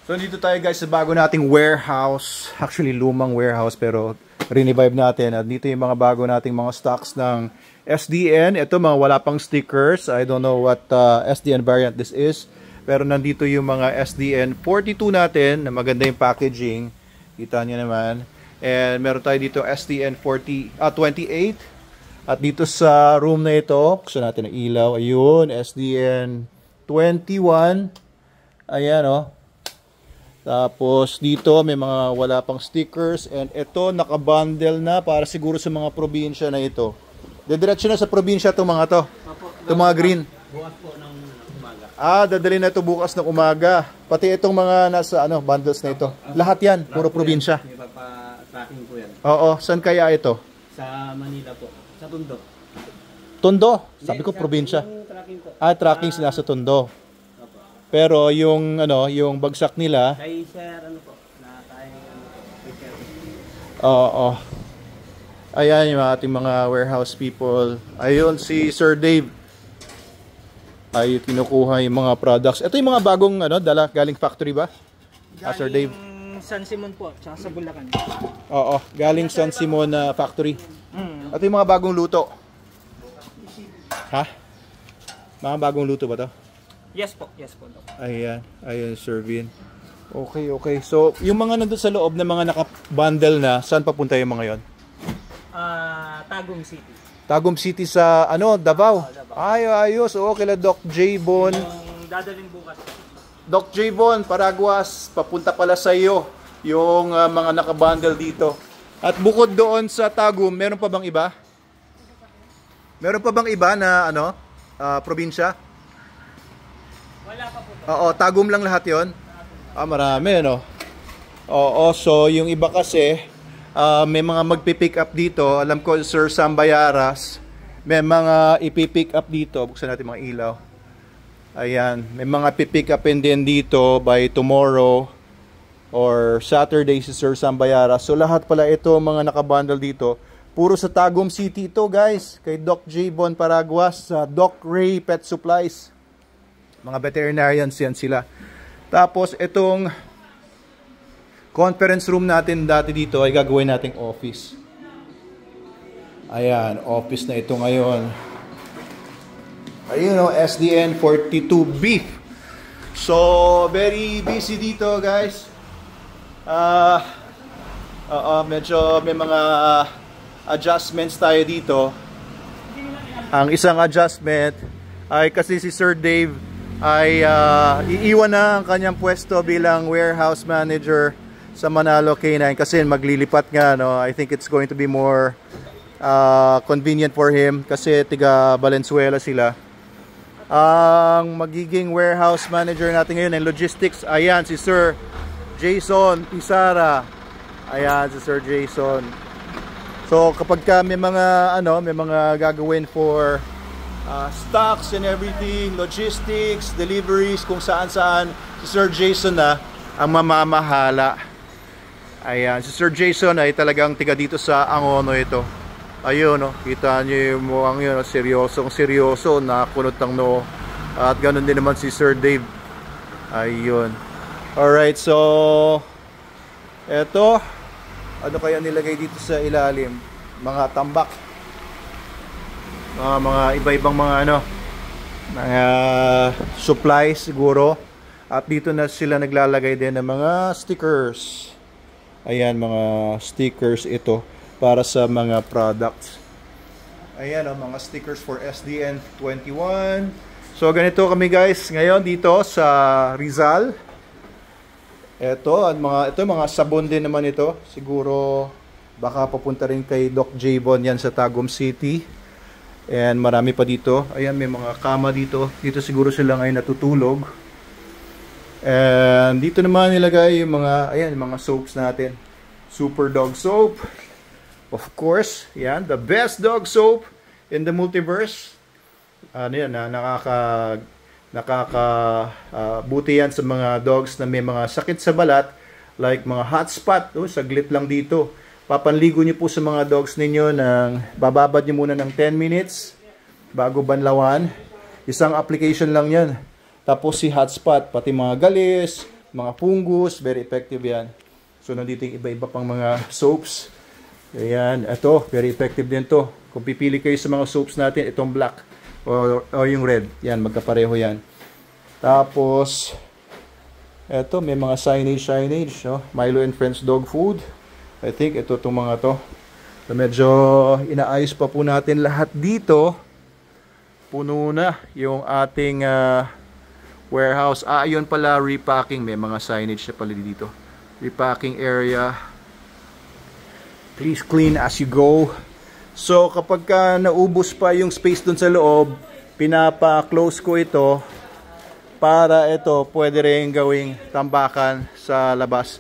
So dito tayo guys sa bago nating warehouse. Actually lumang warehouse pero revive natin. At dito yung mga bago nating mga stocks ng SDN. Ito mga wala pang stickers. I don't know what SDN variant this is. Pero nandito yung mga SDN 42 natin na maganda yung packaging. Kita niyo naman. And meron tayo dito SDN 28. At dito sa room na ito, buksan natin ang ilaw. Ayun, SDN 21. Ayan o. Tapos dito may mga wala pang stickers. And ito nakabundle na para siguro sa mga probinsya na ito. Dediretso na sa probinsya itong mga to. Itong mga green. Bukas po ng umaga. Dadalhin na ito bukas ng umaga. Pati itong mga nasa bundles na ito. Lahat yan, puro probinsya. May papa-tracking po yan. Oo, saan kaya ito? Sa Manila po. Sa Tondo. Tondo. Sabi ko probinsya. Tracking po. Tracking sila sa Tondo. Pero yung yung bagsak nila, Kay Sir po, na tayo kay Sir. oo. Ayan yung ating mga warehouse people. Ayun si Sir Dave. Ay kinukuha yung mga products. Ito yung mga bagong dala galing factory ba? Sir Dave. San Simon po, tsaka sa Bulacan. Oo, galing San Simon factory. Ito yung mga bagong luto. Ha? Mga bagong luto ba to? Yes po, Doc. Ayan, ayun Sir Vin. Okay. So, yung mga nandun sa loob na mga naka-bundle na, saan papunta yung mga yon? Tagum City. Tagum City sa Davao. Davao. Ay, ayos. Oo, kila Doc J. Bon. Yung dadalhin bukas. Doc J. Bon, Paraguas, papunta pala sa iyo yung mga naka-bundle dito. At bukod doon sa Tagum, meron pa bang iba? Meron pa bang iba na probinsya? Wala pa po. Oo, Tagum lang lahat yon. Marami, Oo, so yung iba kasi, may mga magpipick up dito. Alam ko, Sir Sambayaras, may mga ipipick up dito. Buksan natin mga ilaw. Ayan, may mga pipick up din dito by tomorrow or Saturday si Sir Sambayaras. So lahat pala ito, mga nakabundle dito. Puro sa Tagum City ito, guys. Kay Doc J. Bon Paraguas, sa Doc Ray Pet Supplies. Mga veterinarians yan sila. Tapos itong conference room natin dati dito ay gagawin nating office. Ayan, office na ito ngayon. Ayun SDN 42 beef. So, very busy dito guys. Medyo may mga adjustments tayo dito. Ang isang adjustment ay kasi si Sir Dave ay iiwan na ang kanyang pwesto bilang warehouse manager sa Manalo K9 kasi maglilipat nga I think it's going to be more convenient for him kasi tiga Valenzuela sila. Ang magiging warehouse manager natin ngayon ng logistics, ayan si Sir Jason Pisara. Ayan si Sir Jason. So kapag may mga may mga gagawin for stocks and everything, logistics, deliveries, kung saan-saan, si Sir Jason na ang mamamahala. Ayan, si Sir Jason ay talagang tiga dito sa Angono ito. Ayun, kita niyo yung mukhang yun, seryoso, nakunot ang noo. At ganun din naman si Sir Dave. Ayun. Alright, so eto, ano kaya nilagay dito sa ilalim? Mga tambak. Mga iba-ibang mga mga supplies siguro. At dito na sila naglalagay din ng mga stickers. Ayan, mga stickers ito para sa mga products. Ayan, mga stickers for SDN 21. So ganito kami guys ngayon dito sa Rizal. Ito mga sabon din naman ito. Siguro baka papunta rin kay Doc J. Bon yan sa Tagum City. And marami pa dito. Ayan, may mga kama dito. Dito siguro sila ngayon natutulog. And dito naman nilagay yung mga soaps natin. Super Dog Soap. Of course, yan, the best dog soap in the multiverse. Buti yan sa mga dogs na may mga sakit sa balat. Like mga hot spot. Saglit lang dito. Papanligo niyo po sa mga dogs ninyo bababad niyo muna ng 10 minutes bago banlawan. Isang application lang yan. Tapos si hotspot, pati mga galis, mga fungus, very effective yan. So nandito yung iba-iba pang mga soaps. Ayan, ito, very effective din to. Kung pipili kayo sa mga soaps natin, itong black o yung red, yan, magkapareho yan. Tapos, ito, may mga signage, no? Milo and Friends dog food. I think ito itong mga to. So, medyo inaayos pa po natin lahat dito. Puno na yung ating warehouse. Yun pala, repacking. May mga signage na pala dito. Repacking area. Please clean as you go. So, kapag naubos pa yung space dun sa loob, pinapa-close ko ito para ito pwede rin gawing tambakan sa labas.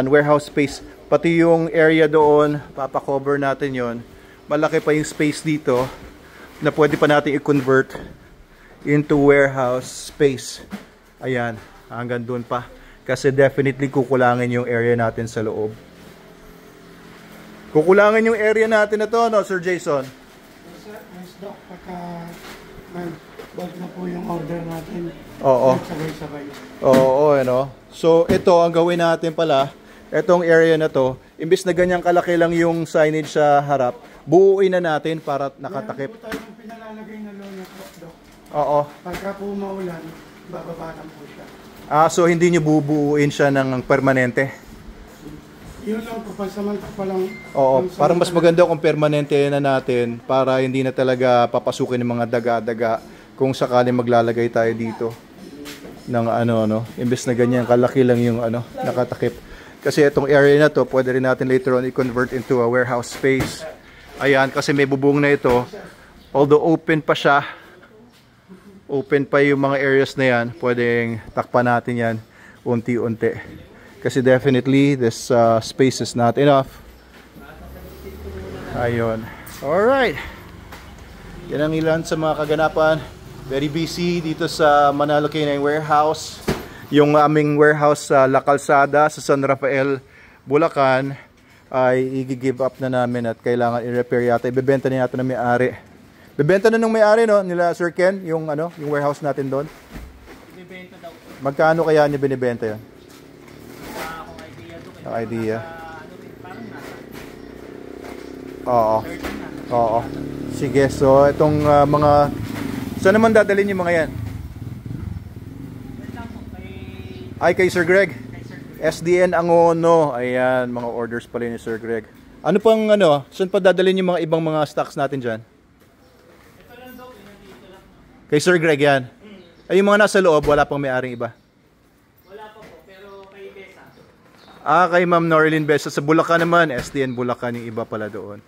Warehouse space. Pati yung area doon, papakover natin yon. Malaki pa yung space dito na pwede pa natin i-convert into warehouse space. Ayan, hanggang doon pa. Kasi definitely kukulangin yung area natin sa loob. Kukulangin yung area natin na to, no, Sir Jason? Yes, Doc. Pagka bulk na po yung order natin. Oo. Sabay-sabay. Oo, ano. So, ito, ang gawin natin pala, itong area na to, imbis na ganyang kalaki lang yung signage sa harap, buuin na natin para nakatakip. Meron po tayong pinalalagay na lona po, Doc. Oo. Pagka po maulan, bababa lang po siya. So hindi nyo bubuuin siya ng permanente? Yun lang po, pansamanta pa lang. Oo, parang mas maganda kung permanente na natin para hindi na talaga papasukin ng mga daga-daga kung sakali maglalagay tayo dito ng imbes na ganyan kalaki lang yung nakatakip. Kasi itong area na to, pwede rin natin later on i-convert into a warehouse space. Ayan, kasi may bubong na ito. Although open pa siya, open pa yung mga areas na yan, pwedeng takpan natin yan unti-unti. Kasi definitely, this space is not enough. Ayun. Alright. Yan ang ilan sa mga kaganapan. Very busy dito sa Manalo Canine Warehouse. Yung aming warehouse sa La Calzada, sa San Rafael, Bulacan, ay i-give up na namin at kailangan i-repair yata. Ibebenta na yata ng may-ari. Bebenta na ng may-ari, no? Nila Sir Ken, yung warehouse natin doon. Ibibenta daw. Magkano kaya niya binibenta yun? Kung idea to. Ang idea. Parang nasa. Oo. 30 na. Oo. Sige, so itong mga... Saan naman dadalhin yung mga yan? Yan lang po. Ay, kay Sir Greg. Kay Sir Greg. SDN Angono. Ayan, mga orders pala ni Sir Greg. Ano pang saan pa dadalhin yung mga ibang mga stocks natin dyan? Ito lang daw, dito lang. Kay Sir Greg yan. Ay, yung mga nasa loob, wala pang may-aring iba. Wala pa po, pero kay Besa. Kay Ma'am Norlyn Besa. Sa Bulacan naman, SDN Bulacan yung iba pala doon.